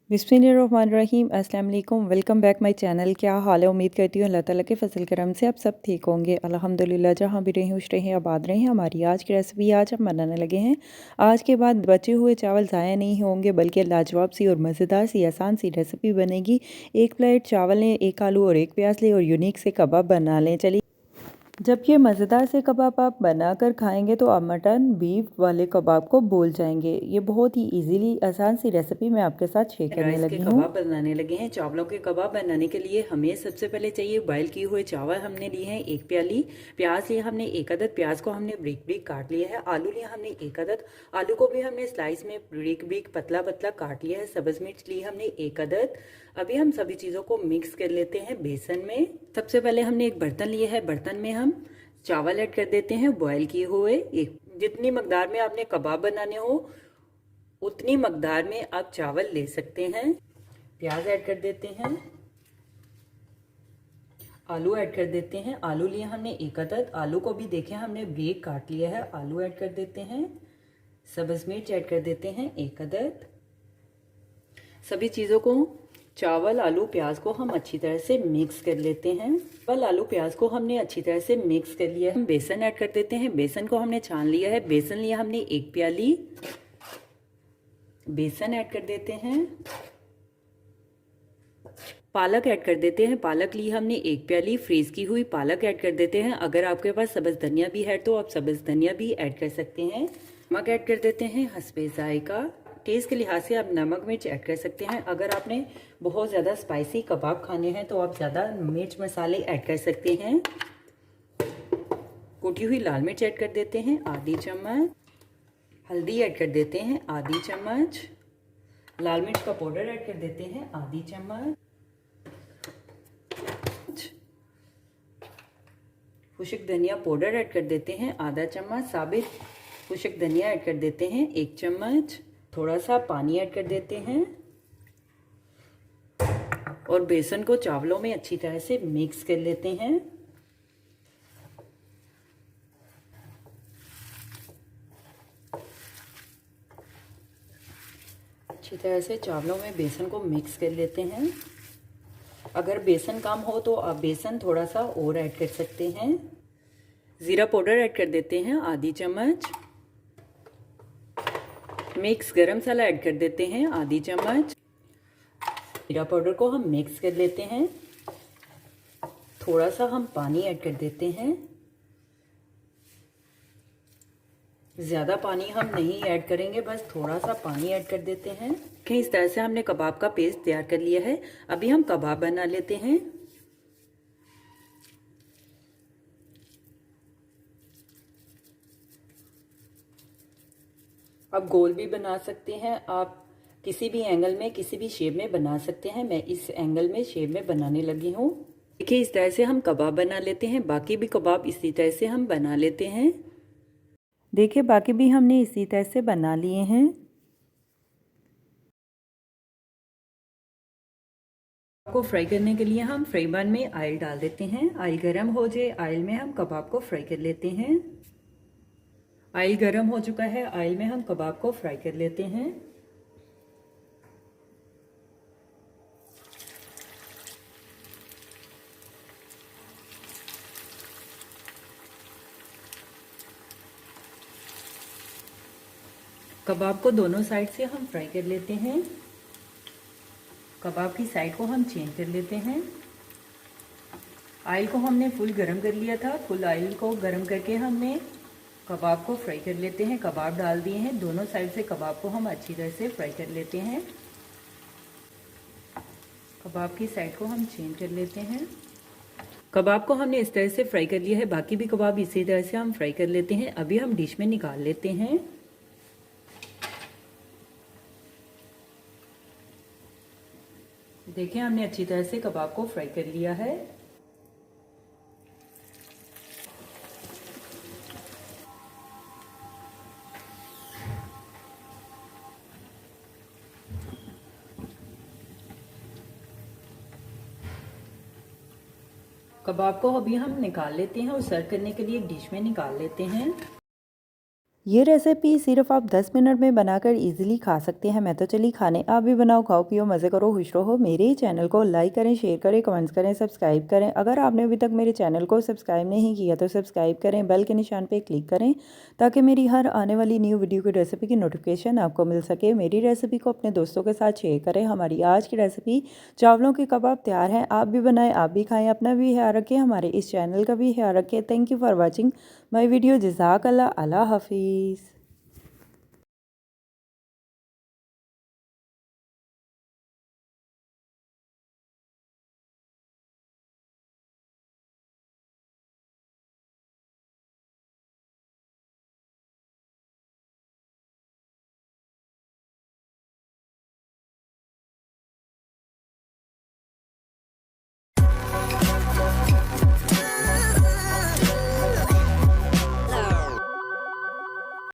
बिस्मिल्लाहिर्रहमानिर्रहीम। अस्सलाम वालेकुम। Welcome back my channel. क्या हाल है? उम्मीद करती हूँ अल्लाह ताला के फजल करम से आप सब ठीक होंगे। अल्हम्दुलिल्लाह, जहाँ भी रहें खुश रहें आबाद रहें। हमारी आज की रेसिपी आज हम बनाने लगे हैं। आज के बाद बचे हुए चावल ज़ाया नहीं होंगे, बल्कि लाजवाब सी और मज़ेदार सी आसान सी रेसिपी बनेगी। एक प्लेट चावल लें, एक आलू और एक प्याज लें और यूनिक से कबाब बना लें। चलिए, जब ये मज़ेदार से कबाब आप बनाकर खाएंगे तो आप मटन बीफ वाले कबाब को भूल जाएंगे। ये बहुत ही इजीली आसान सी रेसिपी मैं आपके साथ शेयर करने राइस के लगी हूँ। कबाब बनाने लगे हैं। चावलों के कबाब बनाने के लिए हमें सबसे पहले चाहिए बॉयल किए हुए चावल। हमने लिए हैं 1 प्याली। प्याज लिया हमने 1 अदद। प्याज को हमने ब्रिक ब्रिक काट लिया है। आलू लिया हमने 1 अदद। आलू को भी हमने स्लाइस में ब्रिक ब्रिक पतला पतला काट लिया है। सब्ज मिर्च ली हमने 1 अदद। अभी हम सभी चीज़ों को मिक्स कर लेते हैं बेसन में। सबसे पहले हमने एक बर्तन लिया है। बर्तन में हम चावल ऐड कर देते हैं बॉयल किए हुए। एक जितनी मकदार में आपने कबाब बनाने हो उतनी मकदार में आप चावल ले सकते हैं। प्याज ऐड कर देते हैं। आलू ऐड कर देते हैं। आलू लिए हमने 1 अदद। आलू को भी देखें हमने ब्रेक काट लिया है। आलू ऐड कर देते हैं। सब्ज मिर्च ऐड कर देते हैं 1 अदद। सभी चीज़ों को चावल आलू प्याज को हम अच्छी तरह से मिक्स कर लेते हैं। चावल आलू प्याज को हमने अच्छी तरह से मिक्स कर लिया है। हम बेसन ऐड कर देते हैं। बेसन को हमने छान लिया है। बेसन लिया हमने 1 प्याली। बेसन ऐड कर देते हैं। पालक ऐड कर देते हैं। पालक ली हमने 1 प्याली। फ्रीज की हुई पालक ऐड कर देते हैं। अगर आपके पास सब्ज धनिया भी है तो आप सब्ज धनिया भी ऐड कर सकते हैं। नमक ऐड कर देते हैं हस्बे जायका। टेस्ट के लिहाज से आप नमक मिर्च ऐड कर सकते हैं। अगर आपने बहुत ज़्यादा स्पाइसी कबाब खाने हैं तो आप ज़्यादा मिर्च मसाले ऐड कर सकते हैं। कुटी हुई लाल मिर्च ऐड कर देते हैं आधी चम्मच। हल्दी ऐड कर देते हैं आधी चम्मच। लाल मिर्च का पाउडर ऐड कर देते हैं आधी चम्मच। खुशक धनिया पाउडर ऐड कर देते हैं आधा चम्मच। साबित खुशक धनिया ऐड कर देते हैं 1 चम्मच। थोड़ा सा पानी ऐड कर देते हैं और बेसन को चावलों में अच्छी तरह से मिक्स कर लेते हैं। अच्छी तरह से चावलों में बेसन को मिक्स कर लेते हैं। अगर बेसन कम हो तो आप बेसन थोड़ा सा और ऐड कर सकते हैं। जीरा पाउडर ऐड कर देते हैं आधी चम्मच। मिक्स गरम मसाला ऐड कर देते हैं आधी चम्मच। जीरा पाउडर को हम मिक्स कर लेते हैं। थोड़ा सा हम पानी ऐड कर देते हैं। ज़्यादा पानी हम नहीं ऐड करेंगे, बस थोड़ा सा पानी ऐड कर देते हैं। इस तरह से हमने कबाब का पेस्ट तैयार कर लिया है। अभी हम कबाब बना लेते हैं। आप गोल भी बना सकते हैं, आप किसी भी एंगल में किसी भी शेप में बना सकते हैं। मैं इस एंगल में शेप में बनाने लगी हूँ। देखिए, इस तरह से हम कबाब बना लेते हैं। बाकी भी कबाब इसी तरह से हम बना लेते हैं। देखिए, बाकी भी हमने इसी तरह से बना लिए हैं। को फ्राई करने के लिए हम फ्राई पैन में ऑयल डाल देते हैं। ऑयल गर्म हो जाए, ऑयल में हम कबाब को फ्राई कर लेते हैं। ऑयल गर्म हो चुका है, ऑयल में हम कबाब को फ्राई कर लेते हैं। कबाब को दोनों साइड से हम फ्राई कर लेते हैं। कबाब की साइड को हम चेंज कर लेते हैं। ऑयल को हमने फुल गरम कर लिया था। फुल ऑयल को गरम करके हमने कबाब को फ्राई कर लेते हैं। कबाब डाल दिए हैं। दोनों साइड से कबाब को हम अच्छी तरह से फ्राई कर लेते हैं। कबाब की साइड को हम चेंज कर लेते हैं। कबाब को हमने इस तरह से फ्राई कर लिया है। बाकी भी कबाब इसी तरह से हम फ्राई कर लेते हैं। अभी हम डिश में निकाल लेते हैं। देखिए, हमने अच्छी तरह से कबाब को फ्राई कर लिया है। कबाब को अभी हम निकाल लेते हैं और सर्व करने के लिए एक डिश में निकाल लेते हैं। ये रेसिपी सिर्फ आप 10 मिनट में बनाकर इजीली खा सकते हैं। मैं तो चली खाने, आप भी बनाओ, खाओ पियो, मज़े करो, खुश रहो। मेरे ही चैनल को लाइक करें, शेयर करें, कमेंट्स करें, सब्सक्राइब करें। अगर आपने अभी तक मेरे चैनल को सब्सक्राइब नहीं किया तो सब्सक्राइब करें, बेल के निशान पे क्लिक करें ताकि मेरी हर आने वाली न्यू वीडियो की रेसिपी की नोटिफिकेशन आपको मिल सके। मेरी रेसिपी को अपने दोस्तों के साथ शेयर करें। हमारी आज की रेसिपी चावलों के कबाब तैयार हैं। आप भी बनाएं, आप भी खाएं, अपना भी ख्याल रखें, हमारे इस चैनल का भी ख्याल रखें। Thank you for watching my video. जज़ाकल्लाह। अल्लाह हाफिज़।